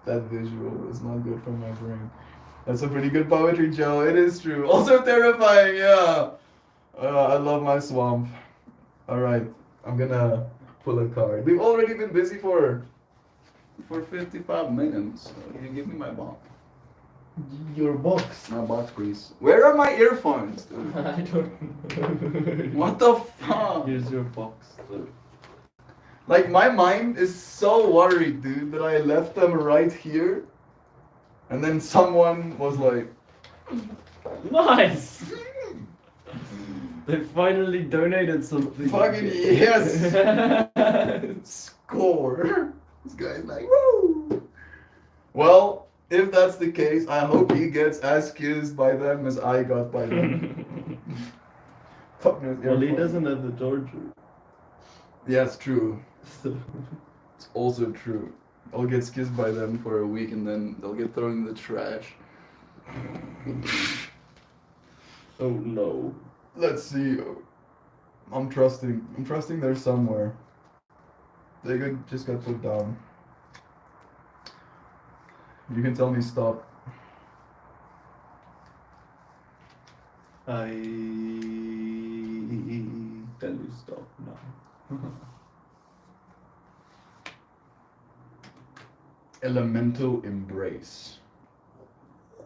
That visual is not good for my brain. That's a pretty good poetry, Joe. It is true. Also terrifying, yeah. I love my swamp. Alright, I'm gonna pull a card. We've already been busy for 55 minutes. So you give me my box. Your box. My box, please. Where are my earphones, dude? I don't know. What the fuck? Here's your box. Like, my mind is so worried, dude, that I left them right here. And then someone was like, Nice! They finally donated something. fucking yes! Score! This guy's like, woo! Well, if that's the case, I hope he gets as kissed by them as I got by them. Fuck knows, Well, he earphone. doesn't have the charger. Yeah, it's true. So. It's also true. I'll get kissed by them for a week and then they'll get thrown in the trash. Oh no. Let's see. I'm trusting they're somewhere. They just got put down. You can tell me stop. I tell you stop now. Elemental embrace.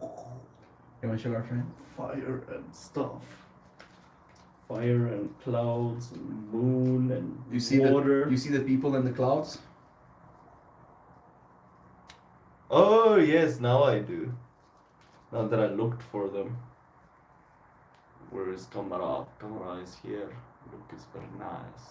You want to show our friend? Fire and stuff. Fire and clouds and moon and You see water. you see the people in the clouds? Oh yes, now I do. Now that I looked for them. Where is Kamara? Kamara is here. Look, is very nice.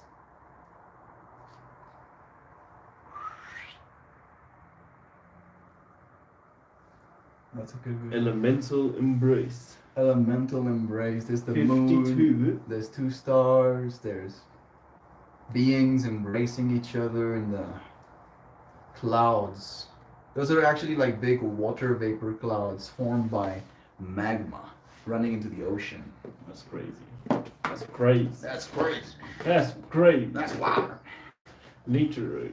That's a good visual. Elemental embrace. Elemental embrace. There's the 52. moon. There's two stars. There's beings embracing each other in the clouds. Those are actually like big water vapor clouds formed by magma running into the ocean. That's crazy. That's crazy. That's crazy. That's crazy. That's wild. Literally.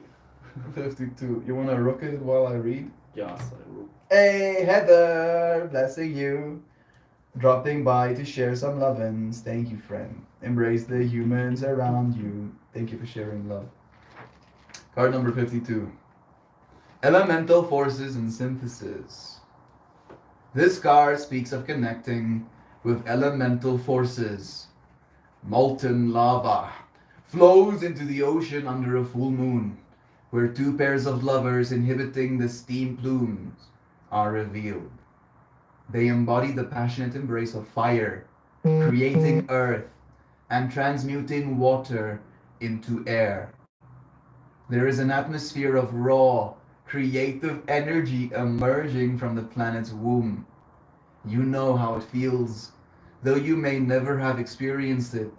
52. You wanna rook it while I read? Yes, I will. Hey Heather, blessing you. Dropping by to share some lovin's. Thank you, friend. Embrace the humans around you. Thank you for sharing love. Card number 52. Elemental forces and synthesis. This card speaks of connecting with elemental forces. Molten lava flows into the ocean under a full moon, where two pairs of lovers inhibiting the steam plumes are revealed. They embody the passionate embrace of fire, creating earth and transmuting water into air. There is an atmosphere of raw, creative energy emerging from the planet's womb. You know how it feels, though you may never have experienced it.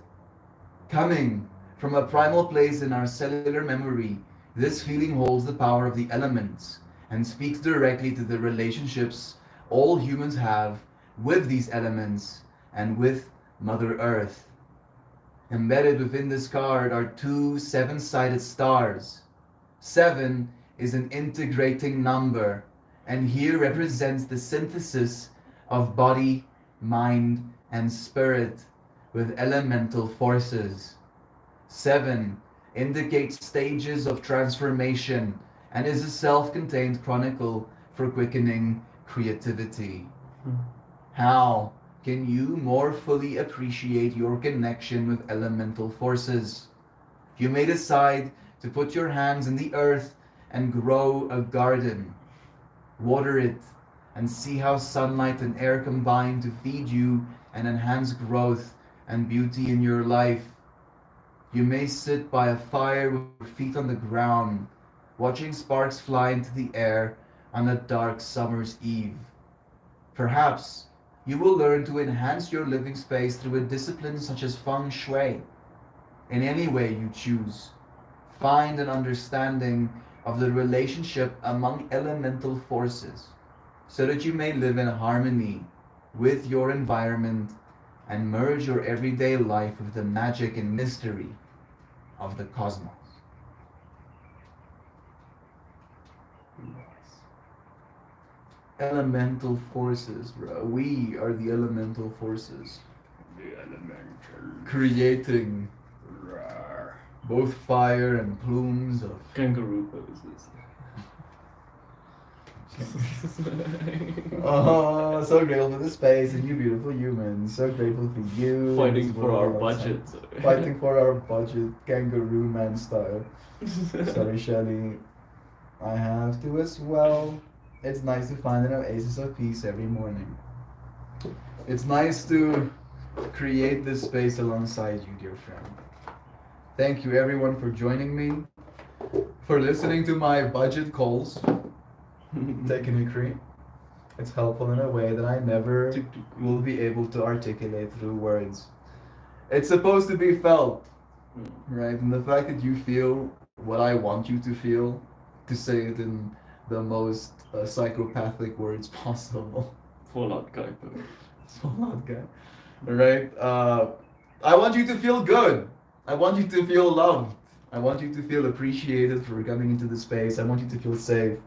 Coming from a primal place in our cellular memory, this feeling holds the power of the elements and speaks directly to the relationships all humans have with these elements and with Mother Earth. Embedded within this card are two seven-sided stars. 7 is an integrating number, and here represents the synthesis of body, mind, and spirit with elemental forces. 7 indicates stages of transformation and is a self-contained chronicle for quickening creativity. How can you more fully appreciate your connection with elemental forces? You may decide to put your hands in the earth and grow a garden. Water it and see how sunlight and air combine to feed you and enhance growth and beauty in your life. You may sit by a fire with your feet on the ground, watching sparks fly into the air on a dark summer's eve. Perhaps you will learn to enhance your living space through a discipline such as feng shui. In any way you choose, find an understanding of the relationship among elemental forces so that you may live in harmony with your environment and merge your everyday life with the magic and mystery of the cosmos. Elemental forces, bro. We are the elemental forces. The elemental. Creating Rawr. both fire and plumes of Kangaroo poses. oh, so grateful for the space and you beautiful humans. So grateful for you. Fighting as for our well. budget. Fighting for our budget, kangaroo man style. Sorry, Shelly. I have to as well. It's nice to find an oasis of peace every morning. It's nice to create this space alongside you, dear friend. Thank you, everyone, for joining me, for listening to my budget calls. Technically, it's helpful in a way that I never will be able to articulate through words. It's supposed to be felt, right? And the fact that you feel what I want you to feel, to say it in the most psychopathic words possible. Fallout Kuiper. Fallout guy. Right? I want you to feel good. I want you to feel loved. I want you to feel appreciated for coming into the space. I want you to feel safe.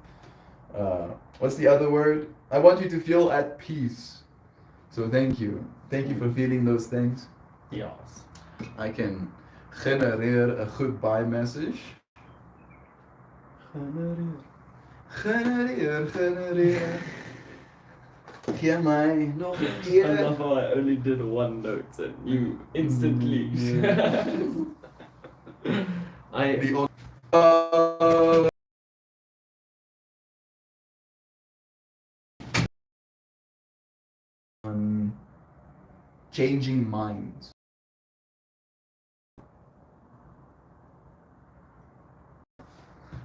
What's the other word? I want you to feel at peace. So thank you. Thank you for feeling those things. Yes. I can genereer a goodbye message. Genereer. Geef mij nog een I keer. love how I only did one note and you instantly. I The changing minds.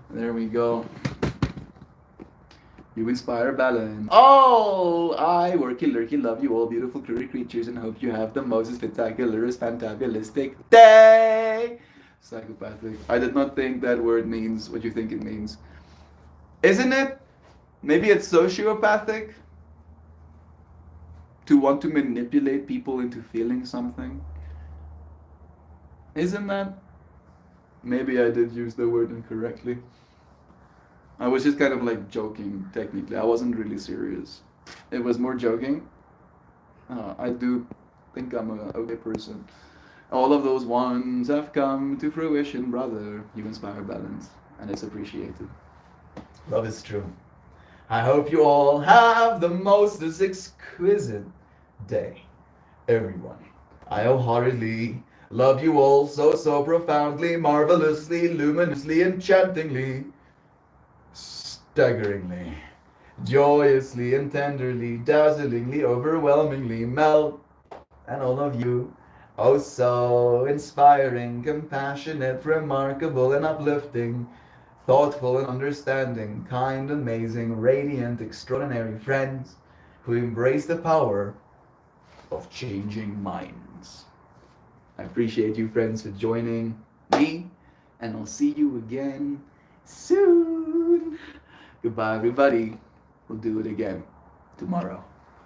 There we go. You inspire balance. Oh, I worky lurky love you all beautiful curry creatures and hope you have the most spectacular, fantabulistic day. Psychopathic. I did not think that word means what you think it means. Isn't it? Maybe it's sociopathic to want to manipulate people into feeling something. Isn't that? Maybe I did use the word incorrectly. I was just kind of like joking, technically. I wasn't really serious. It was more joking. I do think I'm a okay person. All of those ones have come to fruition, brother. You inspire balance, and it's appreciated. Love is true. I hope you all have the most exquisite day, everyone. I wholeheartedly love you all so profoundly, marvelously, luminously, enchantingly, staggeringly, joyously and tenderly, dazzlingly, overwhelmingly, melt, and all of you, oh so inspiring, compassionate, remarkable and uplifting, thoughtful and understanding, kind, amazing, radiant, extraordinary friends who embrace the power of changing minds. I appreciate you friends for joining me, and I'll see you again soon. Goodbye everybody. We'll do it again tomorrow.